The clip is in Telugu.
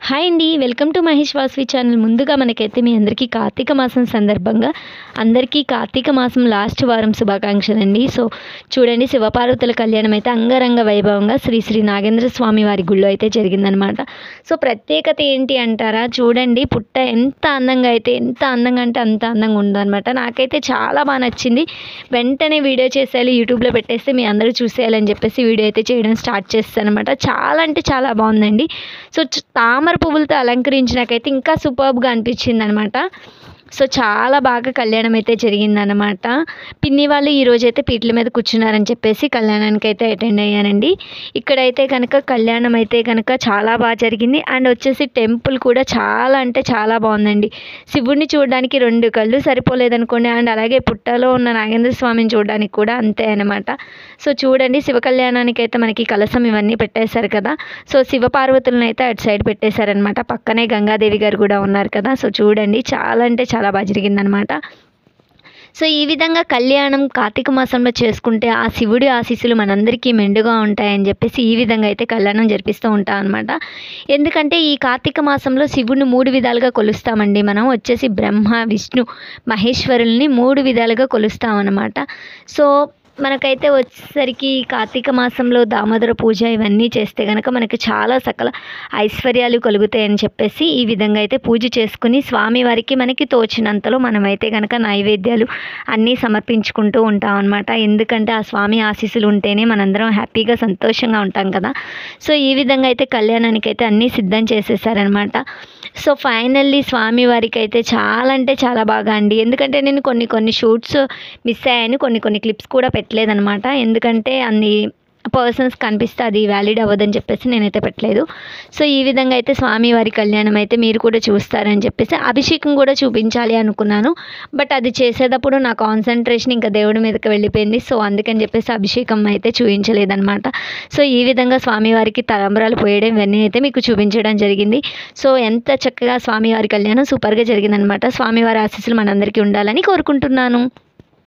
హాయ్ అండి. Welcome to Mahesh Vasavi channel. ముందుగా మనకైతే మీ అందరికీ కార్తీక మాసం సందర్భంగా అందరికీ కార్తీక మాసం లాస్ట్ వారం శుభాకాంక్షలండి. సో చూడండి, శివపార్వతుల కళ్యాణం అయితే అంగరంగ వైభవంగా శ్రీ శ్రీ నాగేంద్ర స్వామి వారి గుళ్ళో అయితే జరిగిందనమాట. సో ప్రత్యేకత ఏంటి అంటారా? చూడండి, పుట్ట ఎంత అందంగా అంటే అంత అందంగా ఉందన్నమాట. నాకైతే చాలా బాగా నచ్చింది. వెంటనే వీడియో చేసేయాలి, యూట్యూబ్లో పెట్టేస్తే మీ అందరూ చూసేయాలని చెప్పేసి వీడియో అయితే చేయడం స్టార్ట్ చేస్తాను అనమాట. చాలా అంటే చాలా బాగుందండి. సో తామర పువ్వులతో అలంకరించినాకైతే ఇంకా సూపర్బ్గా అనిపించింది అనమాట. సో చాలా బాగా కళ్యాణం అయితే జరిగిందనమాట. పిన్ని వాళ్ళు ఈరోజైతే పీటల మీద కూర్చున్నారని చెప్పేసి కళ్యాణానికి అయితే అటెండ్ అయ్యానండి. ఇక్కడైతే కనుక కళ్యాణం అయితే కనుక చాలా బాగా జరిగింది. అండ్ వచ్చేసి టెంపుల్ కూడా చాలా అంటే చాలా బాగుందండి. శివుడిని చూడడానికి 2 కళ్ళు సరిపోలేదనుకోండి. అండ్ అలాగే పుట్టలో ఉన్న నాగేంద్ర స్వామిని చూడడానికి కూడా అంతే అనమాట. సో చూడండి, శివ కళ్యాణానికి అయితే మనకి కలశం ఇవన్నీ పెట్టేశారు కదా. సో శివపార్వతులను అయితే అటు సైడ్ పెట్టేశారనమాట. పక్కనే గంగాదేవి గారు కూడా ఉన్నారు కదా. సో చూడండి, చాలా అంటే చాలా బాగా జరిగిందనమాట. సో ఈ విధంగా కళ్యాణం కార్తీక మాసంలో చేసుకుంటే ఆ శివుడి ఆశీస్సులు మనందరికీ మెండుగా ఉంటాయని చెప్పేసి ఈ విధంగా అయితే కళ్యాణం జరిపిస్తూ ఉంటాం అనమాట. ఎందుకంటే ఈ కార్తీక మాసంలో శివుడిని 3 విధాలుగా కొలుస్తామండి. మనం వచ్చేసి బ్రహ్మ, విష్ణు, మహేశ్వరుల్ని 3 విధాలుగా కొలుస్తాం అనమాట. సో మనకైతే వచ్చేసరికి కార్తీక మాసంలో దామోదర పూజ ఇవన్నీ చేస్తే కనుక మనకి చాలా సకల ఐశ్వర్యాలు కలుగుతాయని చెప్పేసి ఈ విధంగా అయితే పూజ చేసుకుని స్వామివారికి మనకి తోచినంతలో మనమైతే కనుక నైవేద్యాలు అన్నీ సమర్పించుకుంటూ ఉంటాం అనమాట. ఎందుకంటే ఆ స్వామి ఆశీస్సులు ఉంటేనే మనందరం హ్యాపీగా సంతోషంగా ఉంటాం కదా. సో ఈ విధంగా అయితే కళ్యాణానికి అయితే అన్నీ సిద్ధం చేసేసారనమాట. సో ఫైనల్లీ స్వామివారికి అయితే చాలా అంటే చాలా బాగా అండి. ఎందుకంటే నేను కొన్ని షూట్స్ మిస్ అయ్యాను, కొన్ని క్లిప్స్ కూడా పెట్టలేదనమాట. ఎందుకంటే అన్ని పర్సన్స్ కనిపిస్తే అది వ్యాలిడ్ అవ్వదని చెప్పేసి నేనైతే పెట్టలేదు. సో ఈ విధంగా అయితే స్వామివారి కళ్యాణం అయితే మీరు కూడా చూస్తారని చెప్పేసి అభిషేకం కూడా చూపించాలి అనుకున్నాను. బట్ అది చేసేటప్పుడు నా కాన్సన్ట్రేషన్ ఇంకా దేవుడి మీదకి వెళ్ళిపోయింది. సో అందుకని చెప్పేసి అభిషేకం అయితే చూపించలేదన్నమాట. సో ఈ విధంగా స్వామివారికి తలంబ్రాలు పోయడం ఇవన్నీ అయితే మీకు చూపించడం జరిగింది. సో ఎంత చక్కగా స్వామివారి కళ్యాణం సూపర్గా జరిగిందనమాట. స్వామివారి ఆశీస్సులు మనందరికీ ఉండాలని కోరుకుంటున్నాను.